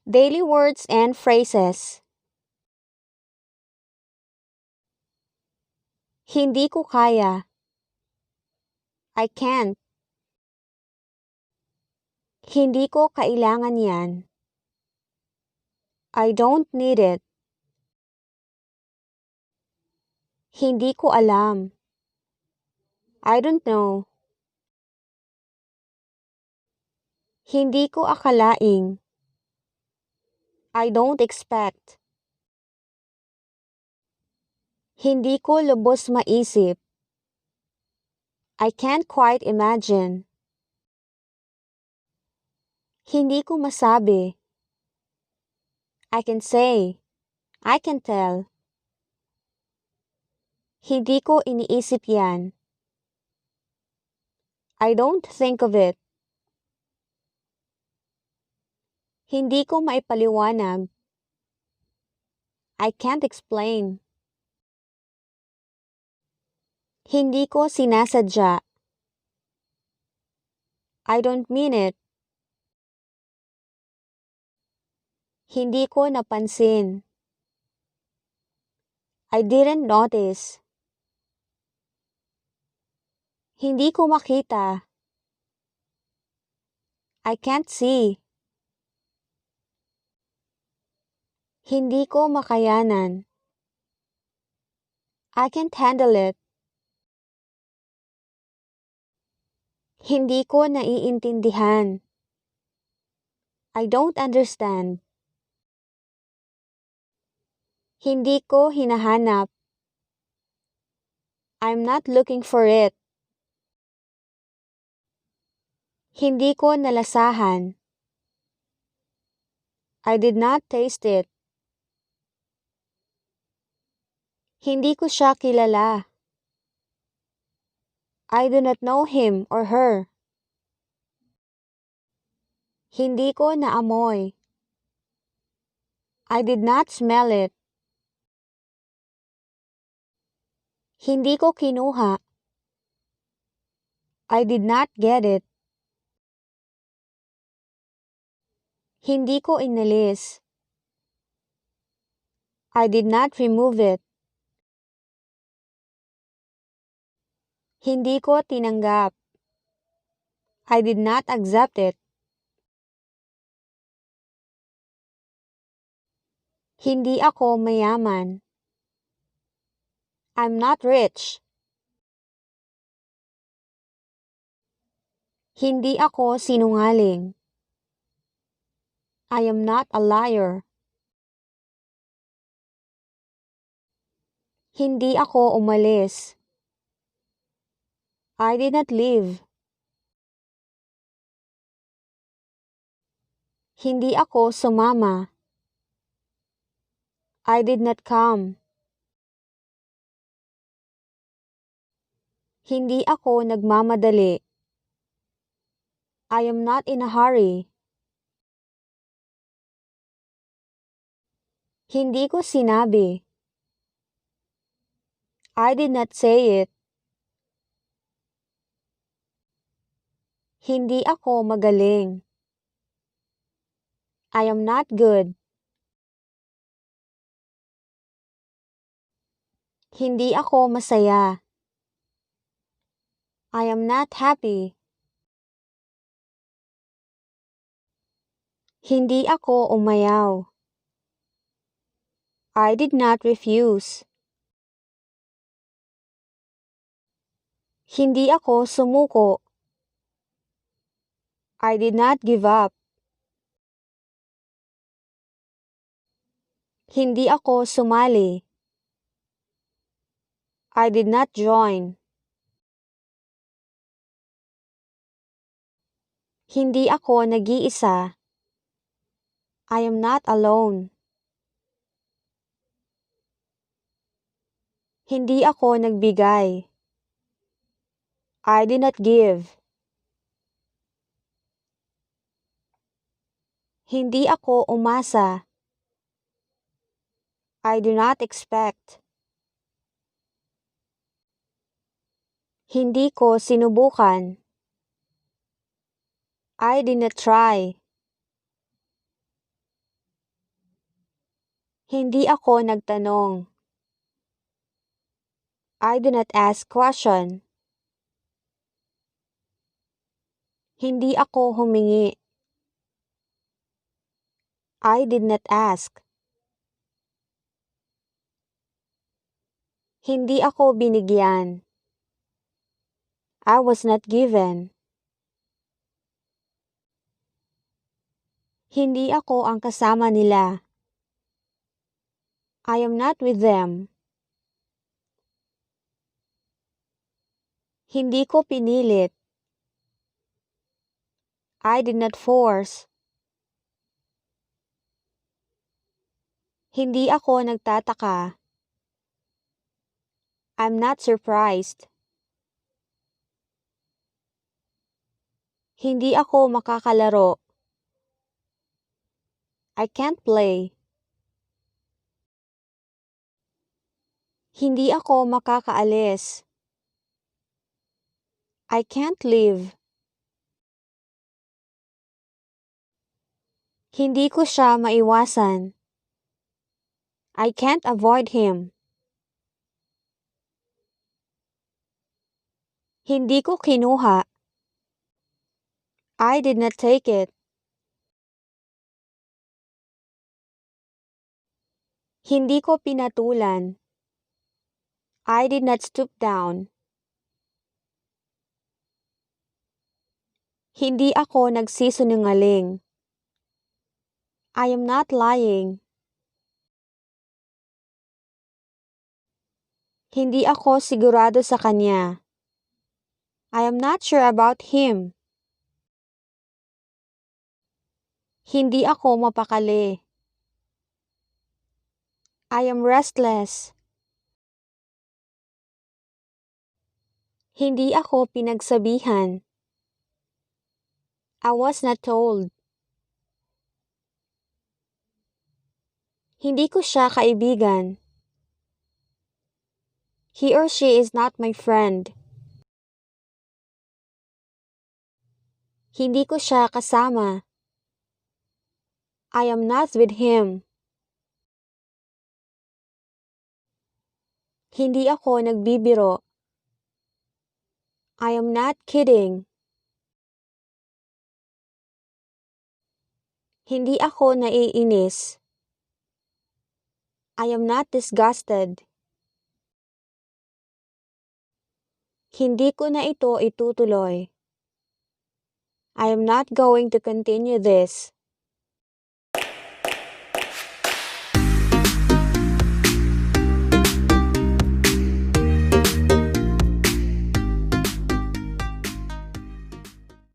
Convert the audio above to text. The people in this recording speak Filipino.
Daily words and phrases. Hindi ko kaya. I can't. Hindi ko kailangan yan. I don't need it. Hindi ko alam. I don't know. Hindi ko akalaing. I don't expect. Hindi ko lubos maisip. I can't quite imagine. Hindi ko masabi. I can say. I can tell. Hindi ko iniisip yan. I don't think of it. Hindi ko maipaliwanag. I can't explain. Hindi ko sinasadya. I don't mean it. Hindi ko napansin. I didn't notice. Hindi ko makita. I can't see. Hindi ko makayanan. I can't handle it. Hindi ko naiintindihan. I don't understand. Hindi ko hinahanap. I'm not looking for it. Hindi ko nalasahan. I did not taste it. Hindi ko siya kilala. I do not know him or her. Hindi ko naamoy. I did not smell it. Hindi ko kinuha. I did not get it. Hindi ko inalis. I did not remove it. Hindi ko tinanggap. I did not accept it. Hindi ako mayaman. I'm not rich. Hindi ako sinungaling. I am not a liar. Hindi ako umalis. I did not leave. Hindi ako sumama. I did not come. Hindi ako nagmamadali. I am not in a hurry. Hindi ko sinabi. I did not say it. Hindi ako magaling. I am not good. Hindi ako masaya. I am not happy. Hindi ako umayaw. I did not refuse. Hindi ako sumuko. I did not give up. Hindi ako sumali. I did not join. Hindi ako nag-iisa. I am not alone. Hindi ako nagbigay. I did not give. Hindi ako umasa. I do not expect. Hindi ko sinubukan. I did not try. Hindi ako nagtanong. I do not ask question. Hindi ako humingi. I did not ask. Hindi ako binigyan. I was not given. Hindi ako ang kasama nila. I am not with them. Hindi ko pinilit. I did not force. Hindi ako nagtataka. I'm not surprised. Hindi ako makakalaro. I can't play. Hindi ako makakaalis. I can't leave. Hindi ko siya maiwasan. I can't avoid him. Hindi ko kinuha. I did not take it. Hindi ko pinatulan. I did not stoop down. Hindi ako nagsisinungaling. I am not lying. Hindi ako sigurado sa kanya. I am not sure about him. Hindi ako mapakali. I am restless. Hindi ako pinagsabihan. I was not told. Hindi ko siya kaibigan. He or she is not my friend. Hindi ko siya kasama. I am not with him. Hindi ako nagbibiro. I am not kidding. Hindi ako naiinis. I am not disgusted. Hindi ko na ito itutuloy. I am not going to continue this.